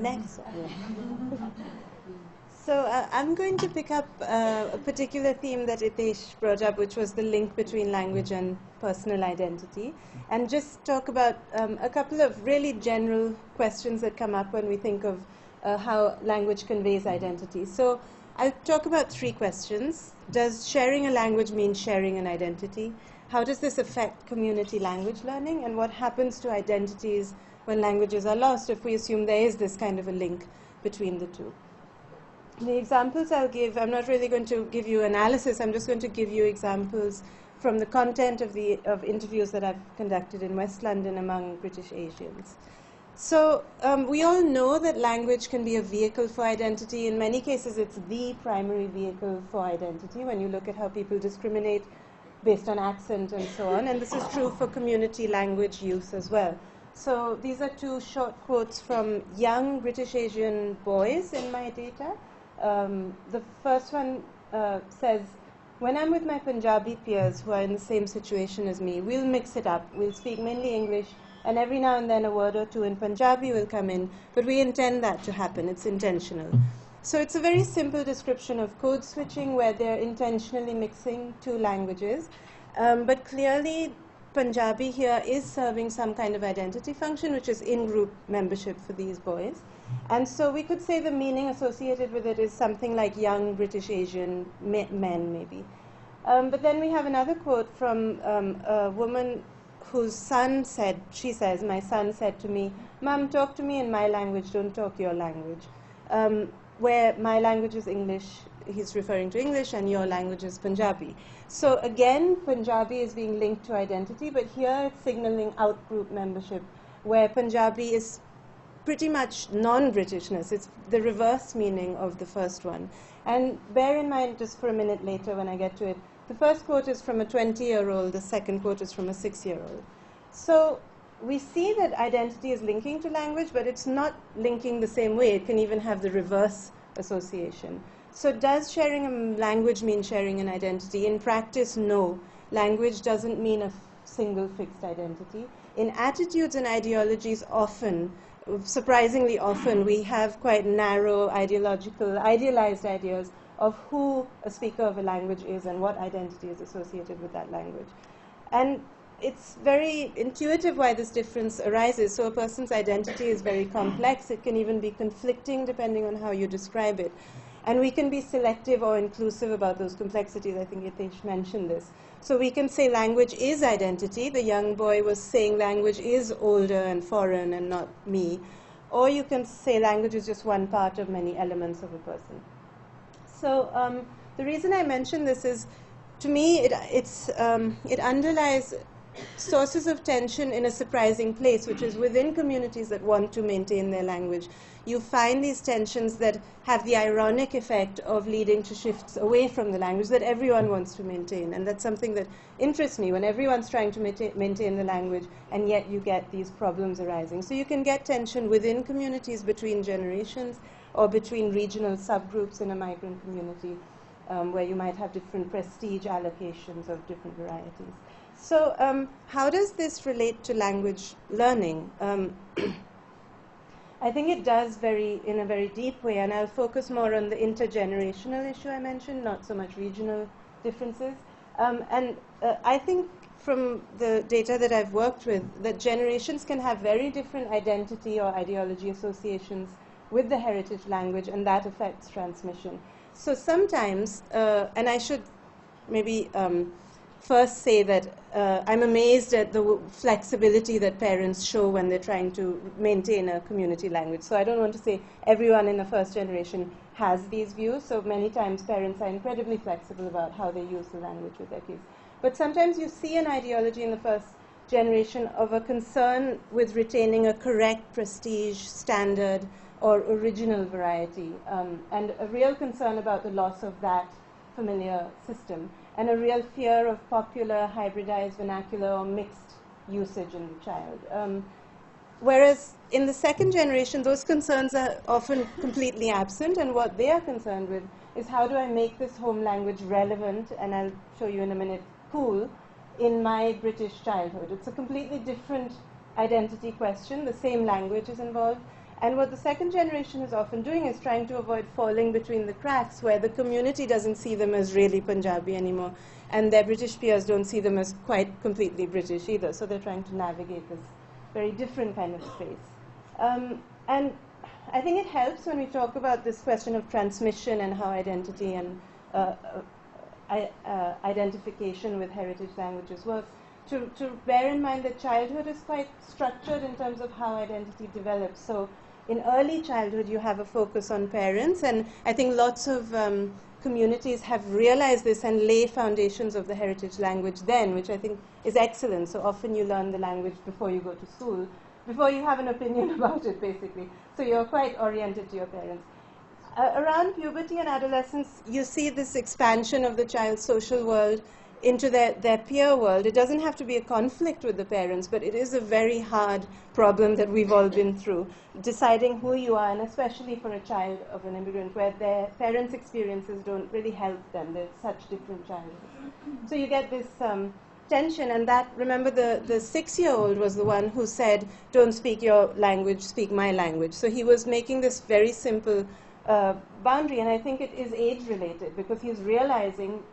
Next. So I'm going to pick up a particular theme that Hitesh brought up, which was the link between language and personal identity, and just talk about a couple of really general questions that come up when we think of how language conveys identity. So I'll talk about three questions. Does sharing a language mean sharing an identity? How does this affect community language learning? And what happens to identities when languages are lost if we assume there is this kind of a link between the two? The examples I'll give, I'm not really going to give you analysis, I'm just going to give you examples from the content of interviews that I've conducted in West London among British Asians. So we all know that language can be a vehicle for identity. In many cases, it's the primary vehicle for identity when you look at how people discriminate based on accent and so on. And this is true for community language use as well. So these are two short quotes from young British Asian boys in my data. The first one says, when I'm with my Punjabi peers who are in the same situation as me, we'll mix it up. We'll speak mainly English, and every now and then a word or two in Punjabi will come in, but we intend that to happen. It's intentional. So it's a very simple description of code switching where they're intentionally mixing two languages. But clearly, Punjabi here is serving some kind of identity function, which is in-group membership for these boys. And so we could say the meaning associated with it is something like young British Asian men, maybe. But then we have another quote from a woman whose son said, she says, my son said to me, Mom, talk to me in my language, don't talk your language. Where my language is English, he's referring to English, and your language is Punjabi. So again, Punjabi is being linked to identity, but here it's signaling out-group membership, where Punjabi is pretty much non-Britishness. It's the reverse meaning of the first one. And bear in mind, just for a minute later when I get to it, the first quote is from a 20-year-old, the second quote is from a 6-year-old. So we see that identity is linking to language, but it's not linking the same way. It can even have the reverse association. So does sharing a language mean sharing an identity? In practice, no. Language doesn't mean a single fixed identity. In attitudes and ideologies, often, surprisingly often, we have quite narrow idealized ideas of who a speaker of a language is and what identity is associated with that language. And it's very intuitive why this difference arises. So a person's identity is very complex. It can even be conflicting depending on how you describe it. And we can be selective or inclusive about those complexities. I think Hitesh mentioned this. So we can say language is identity. The young boy was saying language is older and foreign and not me. Or you can say language is just one part of many elements of a person. So the reason I mention this is, to me, it underlies sources of tension in a surprising place, which is within communities that want to maintain their language. You find these tensions that have the ironic effect of leading to shifts away from the language that everyone wants to maintain. And that's something that interests me, when everyone's trying to maintain the language, and yet you get these problems arising. So you can get tension within communities, between generations, or between regional subgroups in a migrant community, where you might have different prestige allocations of different varieties. So how does this relate to language learning? I think it does in a very deep way, and I'll focus more on the intergenerational issue I mentioned, not so much regional differences. I think from the data that I've worked with, that generations can have very different identity or ideology associations with the heritage language, and that affects transmission. So sometimes, and I should maybe first say that I'm amazed at the flexibility that parents show when they're trying to maintain a community language. So I don't want to say everyone in the first generation has these views. So many times parents are incredibly flexible about how they use the language with their kids. But sometimes you see an ideology in the first generation of a concern with retaining a correct prestige, standard, or original variety, and a real concern about the loss of that familiar system, and a real fear of popular, hybridized, vernacular, or mixed usage in the child. Whereas in the second generation, those concerns are often completely absent, and what they are concerned with is, how do I make this home language relevant, and I'll show you in a minute, cool, in my British childhood. It's a completely different identity question. The same language is involved, And what the second generation is often doing is trying to avoid falling between the cracks, where the community doesn't see them as really Punjabi anymore, and their British peers don't see them as quite completely British either. So they're trying to navigate this very different kind of space. And I think it helps when we talk about this question of transmission and how identity and identification with heritage languages work, to bear in mind that childhood is quite structured in terms of how identity develops. So in early childhood, you have a focus on parents, and I think lots of communities have realized this and lay foundations of the heritage language then, which I think is excellent. So often you learn the language before you go to school, before you have an opinion about it, basically. So you're quite oriented to your parents. Around puberty and adolescence, you see this expansion of the child's social world into their peer world. It doesn't have to be a conflict with the parents, but it is a very hard problem that we've all been through, deciding who you are, and especially for a child of an immigrant, where their parents' experiences don't really help them. They're such different childhoods. So you get this tension, and that, remember, the 6-year-old was the one who said, don't speak your language, speak my language. So he was making this very simple boundary, and I think it is age-related, because he's realizing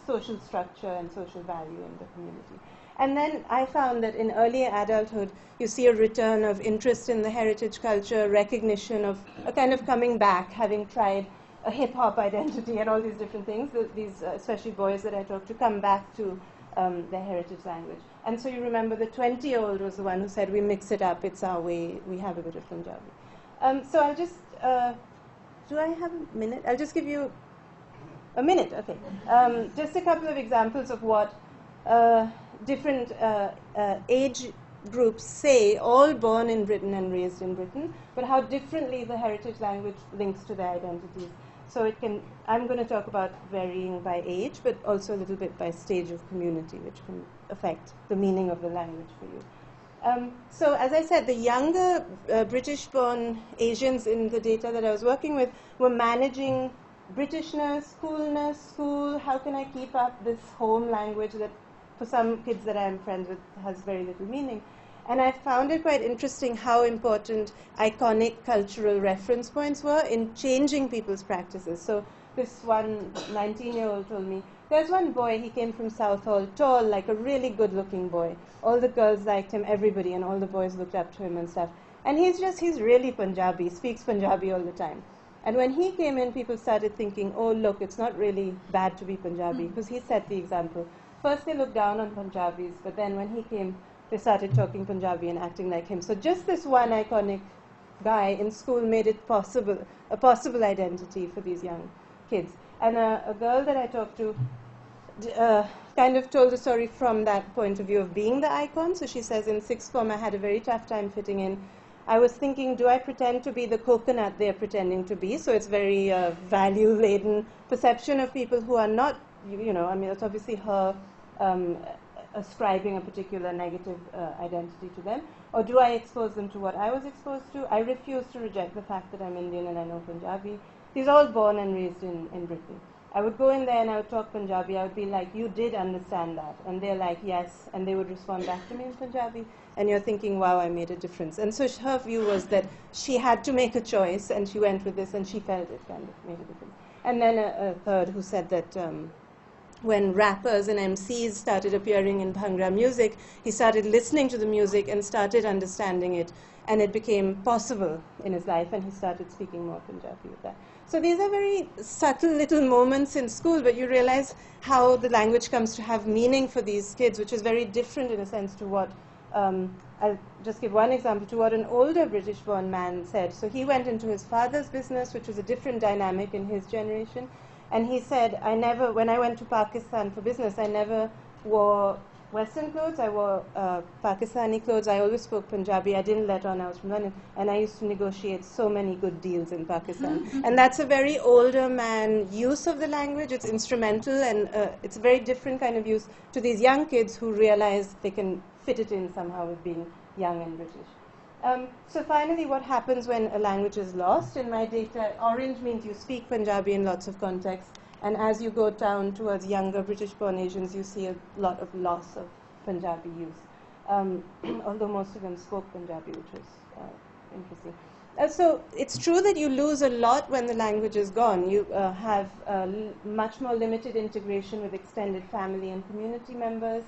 social structure and social value in the community. And then I found that in early adulthood, you see a return of interest in the heritage culture, recognition of a kind of coming back, having tried a hip-hop identity and all these different things. These, especially boys that I talk to, come back to their heritage language. And so you remember the 20-year-old was the one who said, we mix it up, it's our way, we have a bit of Punjabi. So I'll just, do I have a minute? I'll just give you a minute, okay. Just a couple of examples of what different age groups say, all born in Britain and raised in Britain, but how differently the heritage language links to their identities. So it can, I'm going to talk about varying by age, but also a little bit by stage of community, which can affect the meaning of the language for you. So as I said, the younger British-born Asians in the data that I was working with were managing Britishness, coolness, school, how can I keep up this home language that for some kids that I'm friends with has very little meaning. And I found it quite interesting how important iconic cultural reference points were in changing people's practices. So this one 19-year-old told me, there's one boy, he came from Southall, tall, like a really good-looking boy. All the girls liked him, everybody, and all the boys looked up to him and stuff. And he's really Punjabi, speaks Punjabi all the time. And when he came in, people started thinking, oh, look, it's not really bad to be Punjabi, because he set the example. First, they looked down on Punjabis, but then when he came, they started talking Punjabi and acting like him. So just this one iconic guy in school made it possible, a possible identity for these young kids. And a girl that I talked to kind of told the story from that point of view of being the icon. So she says, in sixth form, I had a very tough time fitting in. I was thinking, do I pretend to be the coconut they're pretending to be? So it's very value-laden perception of people who are not, you know, I mean, it's obviously her ascribing a particular negative identity to them. Or do I expose them to what I was exposed to? I refuse to reject the fact that I'm Indian and I know Punjabi. These are all born and raised in Britain. I would go in there and I would talk Punjabi. I would be like, you did understand that. And they're like, yes. And they would respond back to me in Punjabi. And you're thinking, wow, I made a difference. And so her view was that she had to make a choice, and she went with this, and she felt it kind of made a difference. And then a third who said that when rappers and MCs started appearing in Bhangra music, he started listening to the music and started understanding it. And it became possible in his life, and he started speaking more Punjabi with that. So these are very subtle little moments in school, but you realize how the language comes to have meaning for these kids, which is very different in a sense to what, I'll just give one example, to what an older British-born man said. So he went into his father's business, which was a different dynamic in his generation, and he said, when I went to Pakistan for business, I never wore Western clothes, I wore Pakistani clothes, I always spoke Punjabi, I didn't let on I was from London, and I used to negotiate so many good deals in Pakistan. And that's a very older man use of the language, it's instrumental, and it's a very different kind of use to these young kids who realize they can fit it in somehow with being young and British. So finally, what happens when a language is lost? In my data, orange means you speak Punjabi in lots of contexts. And as you go down towards younger British-born Asians, you see a lot of loss of Punjabi use, although most of them spoke Punjabi, which was interesting. So it's true that you lose a lot when the language is gone. You have much more limited integration with extended family and community members.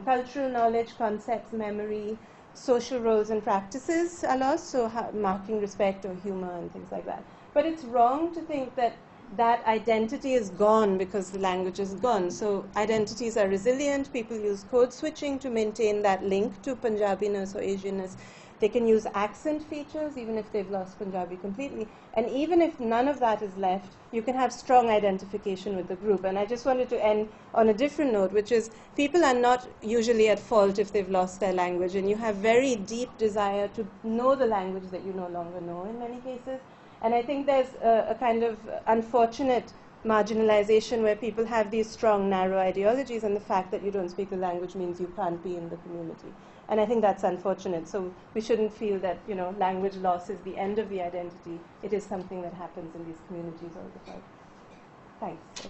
Cultural knowledge, concepts, memory, social roles and practices are lost, so marking respect or humor and things like that. But it's wrong to think that that identity is gone because the language is gone. So identities are resilient. People use code switching to maintain that link to Punjabiness or Asianness. They can use accent features even if they've lost Punjabi completely. And even if none of that is left, you can have strong identification with the group. And I just wanted to end on a different note, which is people are not usually at fault if they've lost their language. And you have very deep desire to know the language that you no longer know in many cases. And I think there's a kind of unfortunate marginalization where people have these strong, narrow ideologies, and the fact that you don't speak the language means you can't be in the community. And I think that's unfortunate. So we shouldn't feel that, you know, language loss is the end of the identity. It is something that happens in these communities all the time. Thanks.